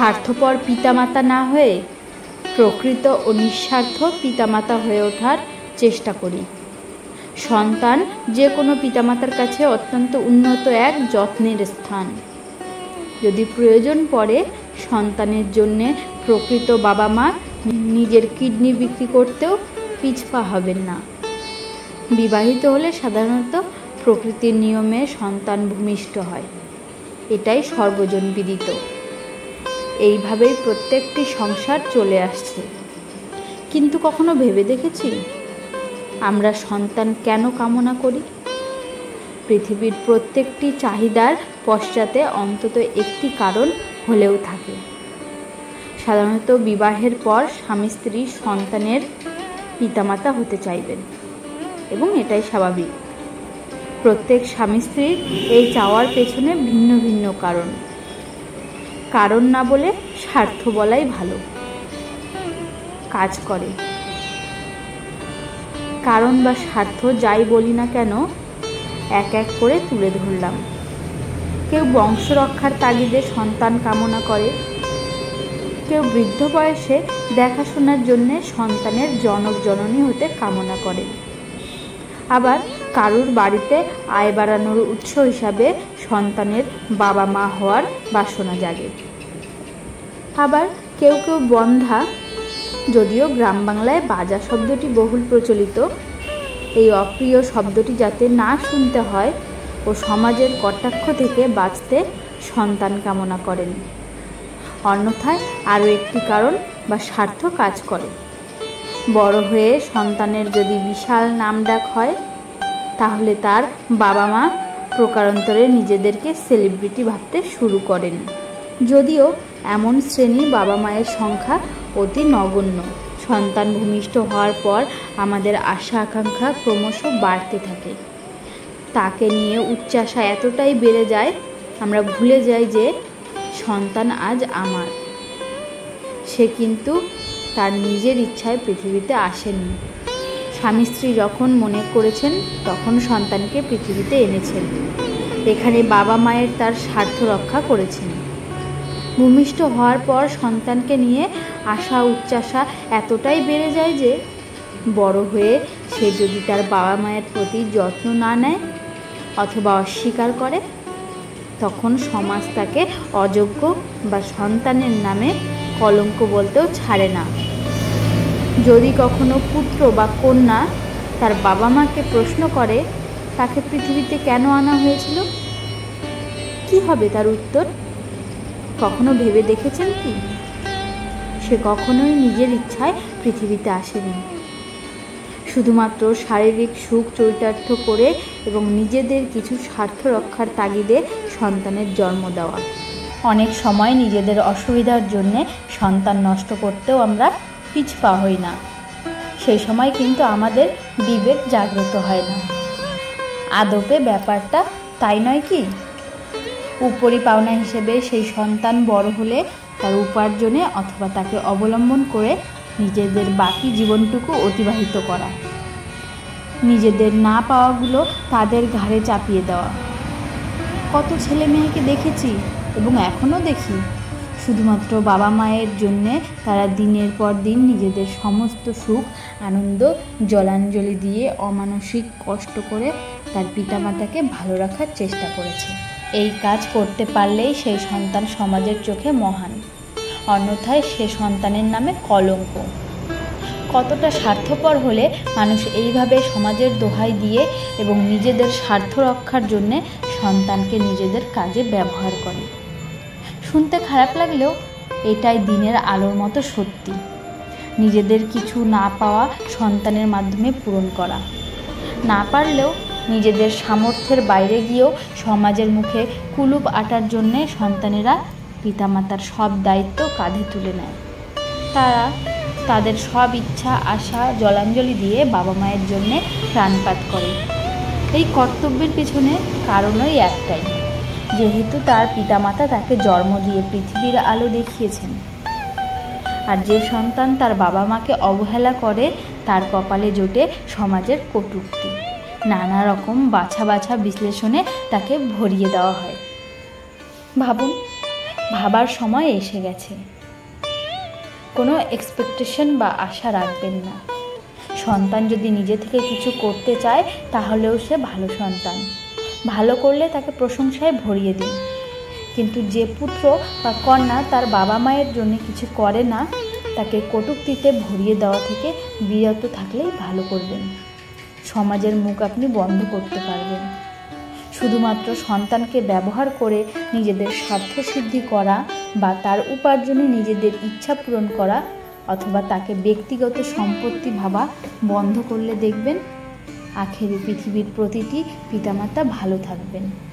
স্বার্থপর পিতামাতা না হয়ে প্রকৃত ও নিঃস্বার্থ পিতামাতা হয়ে ওঠার চেষ্টা করি। সন্তান যে কোনো পিতামাতার কাছে অত্যন্ত উন্নত এক যত্নের স্থান। যদি প্রয়োজন পড়ে সন্তানের জন্যে প্রকৃত বাবা মা নিজের কিডনি বিক্রি করতেও পিছপা হবেন না। বিবাহিত হলে সাধারণত প্রকৃতির নিয়মে সন্তান ভূমিষ্ঠ হয়, এটাই সর্বজন বিদিত। এইভাবেই প্রত্যেকটি সংসার চলে আসছে। কিন্তু কখনো ভেবে দেখেছি আমরা সন্তান কেন কামনা করি? পৃথিবীর প্রত্যেকটি চাহিদার পশ্চাতে অন্তত একটি কারণ হলেও থাকে। সাধারণত বিবাহের পর স্বামী স্ত্রী সন্তানের পিতামাতা হতে চাইবেন এবং এটাই স্বাভাবিক। প্রত্যেক স্বামী স্ত্রীর এই চাওয়ার পেছনে ভিন্ন ভিন্ন কারণ না বলে স্বার্থ বলাই ভালো। কাজ করে কারণ বা স্বার্থ যাই বলি না কেন এক এক করে তুলে ধরলাম। কেউ বংশ রক্ষার তাগিদে সন্তান কামনা করে, কেউ বৃদ্ধ বয়সে দেখাশোনার জন্যে সন্তানের জনক জননী হতে কামনা করে। আবার কারুর বাড়িতে আয় বাড়ানোর উৎস হিসাবে সন্তানের বাবা মা হওয়ার বাসনা জাগে। আবার কেউ কেউ বন্ধা, যদিও গ্রাম বাংলায় বাজা শব্দটি বহুল প্রচলিত, এই অপ্রিয় শব্দটি যাতে না শুনতে হয় ও সমাজের কটাক্ষ থেকে বাঁচতে সন্তান কামনা করেন। অন্যথায় আরও একটি কারণ বা স্বার্থ কাজ করে। বড় হয়ে সন্তানের যদি বিশাল নামডাক হয় তাহলে তার বাবা মা প্রকারান্তরে নিজেদেরকে সেলিব্রিটি ভাবতে শুরু করেন। যদিও এমন শ্রেণী বাবা মায়ের সংখ্যা অতি নগণ্য। সন্তান ভূমিষ্ঠ হওয়ার পর আমাদের আশা আকাঙ্ক্ষা ক্রমশ বাড়তে থাকে। তাকে নিয়ে উচ্চাশা এতটাই বেড়ে যায় আমরা ভুলে যাই যে সন্তান আজ আমার। সে কিন্তু তার নিজের ইচ্ছায় পৃথিবীতে আসেনি। স্বামী স্ত্রী যখন মনে করেছেন তখন সন্তানকে পৃথিবীতে এনেছেন। এখানে বাবা মায়ের তার স্বার্থ রক্ষা করেছেন। ভূমিষ্ঠ হওয়ার পর সন্তানকে নিয়ে আশা উচ্চাশা এতটাই বেড়ে যায় যে বড় হয়ে সে যদি তার বাবা মায়ের প্রতি যত্ন না নেয় অথবা অস্বীকার করে তখন সমাজ তাকে অযোগ্য বা সন্তানের নামে কলঙ্ক বলতেও ছাড়ে না। যদি কখনো পুত্র বা কন্যা তার বাবা মাকে প্রশ্ন করে তাকে পৃথিবীতে কেন আনা হয়েছিল, কি হবে তার উত্তর? কখনো ভেবে দেখেছেন কি? সে কখনোই নিজের ইচ্ছায় পৃথিবীতে আসেনি। শুধুমাত্র শারীরিক সুখ চরিতার্থ করে এবং নিজেদের কিছু স্বার্থ রক্ষার তাগিদে সন্তানের জন্ম দেওয়া। অনেক সময় নিজেদের অসুবিধার জন্যে সন্তান নষ্ট করতেও আমরা পিছপা হই না। সেই সময় কিন্তু আমাদের বিবেক জাগ্রত হয় না। আদপে ব্যাপারটা তাই নয় কি? উপরি পাওনা হিসেবে সেই সন্তান বড় হলে তার উপার্জনে অথবা তাকে অবলম্বন করে নিজেদের বাকি জীবনটুকু অতিবাহিত করা, নিজেদের না পাওয়াগুলো তাদের ঘাড়ে চাপিয়ে দেওয়া। কত ছেলে মেয়েকে দেখেছি এবং এখনও দেখি, শুধুমাত্র বাবা মায়ের জন্যে তারা দিনের পর দিন নিজেদের সমস্ত সুখ আনন্দ জলাঞ্জলি দিয়ে অমানসিক কষ্ট করে তার পিতামাতাকে ভালো রাখার চেষ্টা করেছে। এই কাজ করতে পারলেই সেই সন্তান সমাজের চোখে মহান, অন্যথায় সে সন্তানের নামে কলঙ্ক। কতটা স্বার্থপর হলে মানুষ এইভাবে সমাজের দোহাই দিয়ে এবং নিজেদের স্বার্থ রক্ষার জন্যে সন্তানকে নিজেদের কাজে ব্যবহার করে। শুনতে খারাপ লাগলেও এটাই দিনের আলোর মতো সত্যি। নিজেদের কিছু না পাওয়া সন্তানের মাধ্যমে পূরণ করা, না পারলেও নিজেদের সামর্থ্যের বাইরে গিয়েও সমাজের মুখে কুলুপ আটার জন্যে সন্তানেরা পিতামাতার সব দায়িত্ব কাঁধে তুলে নেয়। তারা তাদের সব ইচ্ছা আশা জলাঞ্জলি দিয়ে বাবা মায়ের জন্যে প্রাণপাত করে। এই কর্তব্যের পেছনে কারণই একটাই, যেহেতু তার পিতামাতা তাকে জন্ম দিয়ে পৃথিবীর আলো দেখিয়েছেন। আর যে সন্তান তার বাবা মাকে অবহেলা করে তার কপালে জোটে সমাজের কটূক্তি। নানা রকম বাছা বাছা বিশ্লেষণে তাকে ভরিয়ে দেওয়া হয়। ভাবুন, ভাবার সময় এসে গেছে। কোনো এক্সপেকটেশন বা আশা রাখবেন না। সন্তান যদি নিজে থেকে কিছু করতে চায় তাহলেও সে ভালো সন্তান। ভালো করলে তাকে প্রশংসায় ভরিয়ে দিন। কিন্তু যে পুত্র বা কন্যা তার বাবা মায়ের জন্য কিছু করে না, তাকে কটূক্তিতে ভরিয়ে দেওয়া থেকে বিরত থাকলেই ভালো করবেন। সমাজের মুখ আপনি বন্ধ করতে পারবেন। শুধুমাত্র সন্তানকে ব্যবহার করে নিজেদের স্বার্থসিদ্ধি করা বা তার উপার্জনে নিজেদের ইচ্ছা পূরণ করা অথবা তাকে ব্যক্তিগত সম্পত্তি ভাবা বন্ধ করলে দেখবেন আখেরি পৃথিবীর প্রতিটি পিতামাতা ভালো থাকবেন।